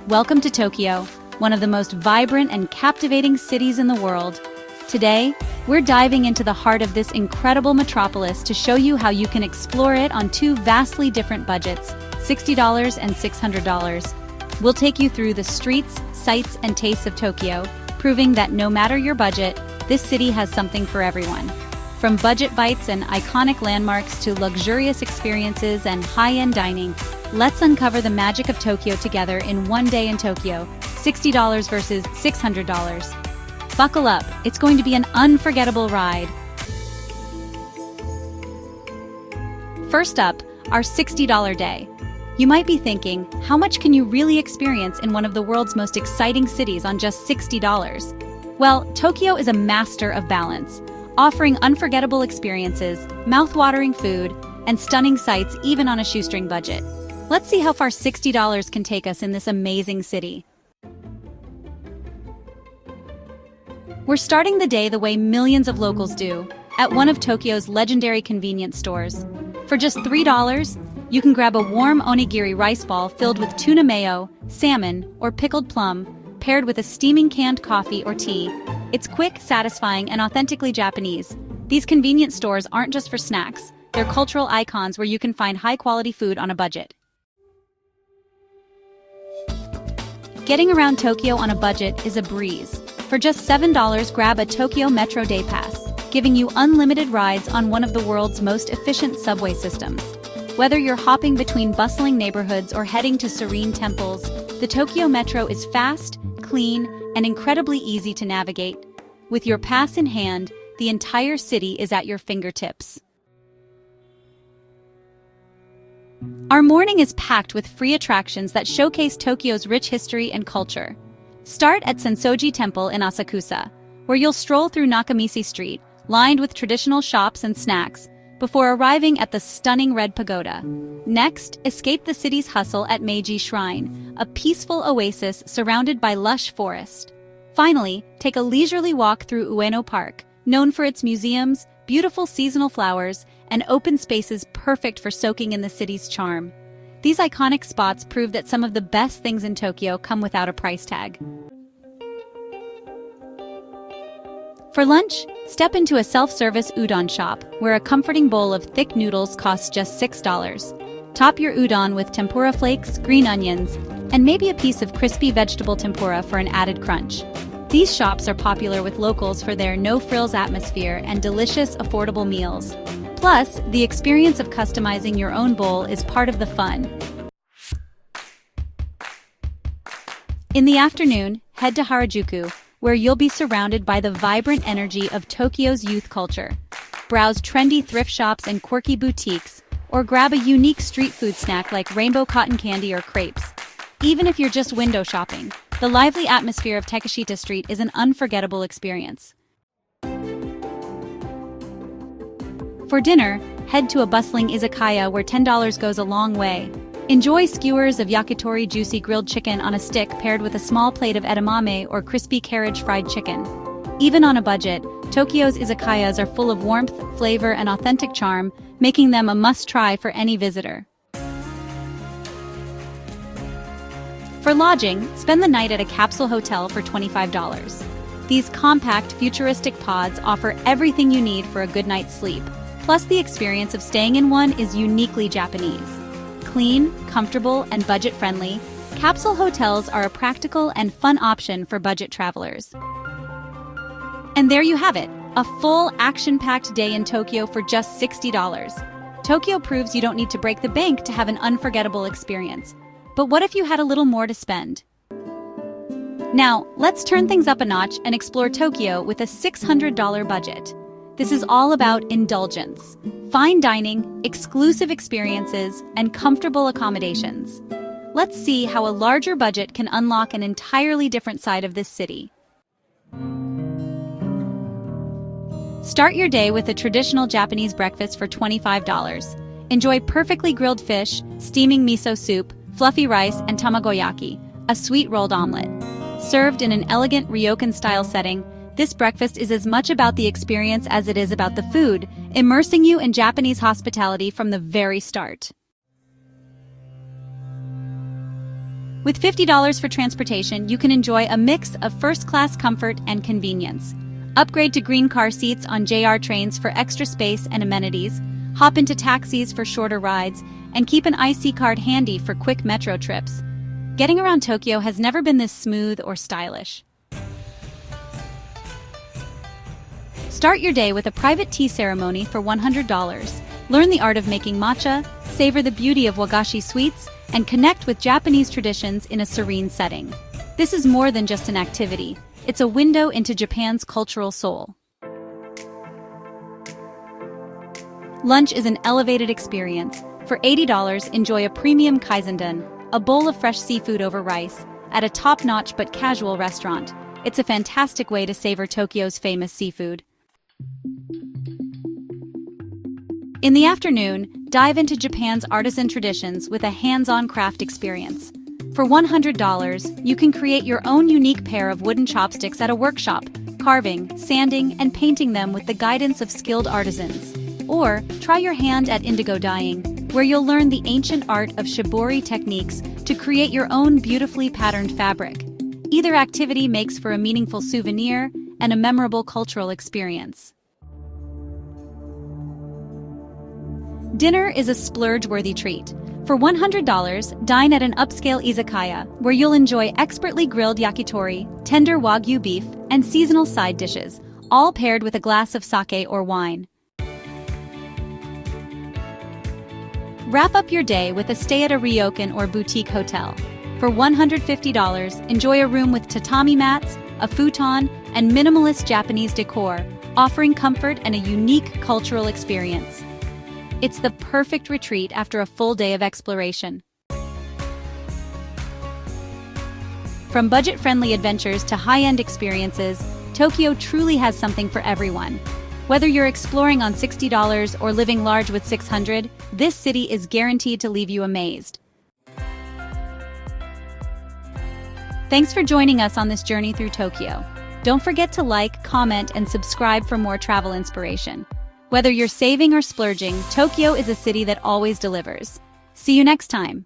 Welcome to Tokyo, one of the most vibrant and captivating cities in the world. Today, we're diving into the heart of this incredible metropolis to show you how you can explore it on two vastly different budgets, $60 and $600. We'll take you through the streets, sights, and tastes of Tokyo, proving that no matter your budget, this city has something for everyone. From budget bites and iconic landmarks to luxurious experiences and high-end dining, let's uncover the magic of Tokyo together in one day in Tokyo, $60 versus $600. Buckle up, it's going to be an unforgettable ride. First up, our $60 day. You might be thinking, how much can you really experience in one of the world's most exciting cities on just $60? Well, Tokyo is a master of balance, offering unforgettable experiences, mouth-watering food, and stunning sights even on a shoestring budget. Let's see how far $60 can take us in this amazing city. We're starting the day the way millions of locals do, at one of Tokyo's legendary convenience stores. For just $3, you can grab a warm onigiri rice ball filled with tuna mayo, salmon, or pickled plum, paired with a steaming canned coffee or tea. It's quick, satisfying, and authentically Japanese. These convenience stores aren't just for snacks, they're cultural icons where you can find high-quality food on a budget. Getting around Tokyo on a budget is a breeze. For just $7, grab a Tokyo Metro Day Pass, giving you unlimited rides on one of the world's most efficient subway systems. Whether you're hopping between bustling neighborhoods or heading to serene temples, the Tokyo Metro is fast, clean, and incredibly easy to navigate. With your pass in hand, the entire city is at your fingertips. Our morning is packed with free attractions that showcase Tokyo's rich history and culture. Start at Sensoji Temple in Asakusa, where you'll stroll through Nakamichi Street, lined with traditional shops and snacks, before arriving at the stunning Red Pagoda. Next, escape the city's hustle at Meiji Shrine, a peaceful oasis surrounded by lush forest. Finally, take a leisurely walk through Ueno Park, known for its museums, beautiful seasonal flowers, and open spaces perfect for soaking in the city's charm. These iconic spots prove that some of the best things in Tokyo come without a price tag. For lunch, step into a self-service udon shop, where a comforting bowl of thick noodles costs just $6. Top your udon with tempura flakes, green onions, and maybe a piece of crispy vegetable tempura for an added crunch. These shops are popular with locals for their no-frills atmosphere and delicious, affordable meals. Plus, the experience of customizing your own bowl is part of the fun. In the afternoon, head to Harajuku, where you'll be surrounded by the vibrant energy of Tokyo's youth culture. Browse trendy thrift shops and quirky boutiques, or grab a unique street food snack like rainbow cotton candy or crepes. Even if you're just window shopping, the lively atmosphere of Takeshita Street is an unforgettable experience. For dinner, head to a bustling izakaya where $10 goes a long way. Enjoy skewers of yakitori juicy grilled chicken on a stick paired with a small plate of edamame or crispy carriage fried chicken. Even on a budget, Tokyo's izakayas are full of warmth, flavor, and authentic charm, making them a must-try for any visitor. For lodging, spend the night at a Capsule hotel for $25. These compact, futuristic pods offer everything you need for a good night's sleep. Plus, the experience of staying in one is uniquely Japanese. Clean, comfortable, and budget-friendly, Capsule hotels are a practical and fun option for budget travelers. And there you have it, a full, action-packed day in Tokyo for just $60. Tokyo proves you don't need to break the bank to have an unforgettable experience. But what if you had a little more to spend? Now, let's turn things up a notch and explore Tokyo with a $600 budget. This is all about indulgence, fine dining, exclusive experiences, and comfortable accommodations. Let's see how a larger budget can unlock an entirely different side of this city. Start your day with a traditional Japanese breakfast for $25. Enjoy perfectly grilled fish, steaming miso soup, fluffy rice, and tamagoyaki, a sweet rolled omelet. Served in an elegant ryokan-style setting, this breakfast is as much about the experience as it is about the food, immersing you in Japanese hospitality from the very start. With $50 for transportation, you can enjoy a mix of first-class comfort and convenience. Upgrade to green car seats on JR trains for extra space and amenities, hop into taxis for shorter rides, and keep an IC card handy for quick metro trips. Getting around Tokyo has never been this smooth or stylish. Start your day with a private tea ceremony for $100. Learn the art of making matcha, savor the beauty of wagashi sweets, and connect with Japanese traditions in a serene setting. This is more than just an activity. It's a window into Japan's cultural soul. Lunch is an elevated experience. For $80, enjoy a premium kaisenden, a bowl of fresh seafood over rice, at a top-notch but casual restaurant. It's a fantastic way to savor Tokyo's famous seafood. In the afternoon, dive into Japan's artisan traditions with a hands-on craft experience. For $100, you can create your own unique pair of wooden chopsticks at a workshop, carving, sanding, and painting them with the guidance of skilled artisans. Or try your hand at indigo dyeing, where you'll learn the ancient art of shibori techniques to create your own beautifully patterned fabric. Either activity makes for a meaningful souvenir and a memorable cultural experience. Dinner is a splurge-worthy treat. For $100, dine at an upscale izakaya, where you'll enjoy expertly grilled yakitori, tender wagyu beef, and seasonal side dishes, all paired with a glass of sake or wine. Wrap up your day with a stay at a ryokan or boutique hotel. For $150, enjoy a room with tatami mats, a futon, and minimalist Japanese decor, offering comfort and a unique cultural experience. It's the perfect retreat after a full day of exploration. From budget-friendly adventures to high-end experiences, Tokyo truly has something for everyone. Whether you're exploring on $60 or living large with $600, this city is guaranteed to leave you amazed. Thanks for joining us on this journey through Tokyo. Don't forget to like, comment, and subscribe for more travel inspiration. Whether you're saving or splurging, Tokyo is a city that always delivers. See you next time.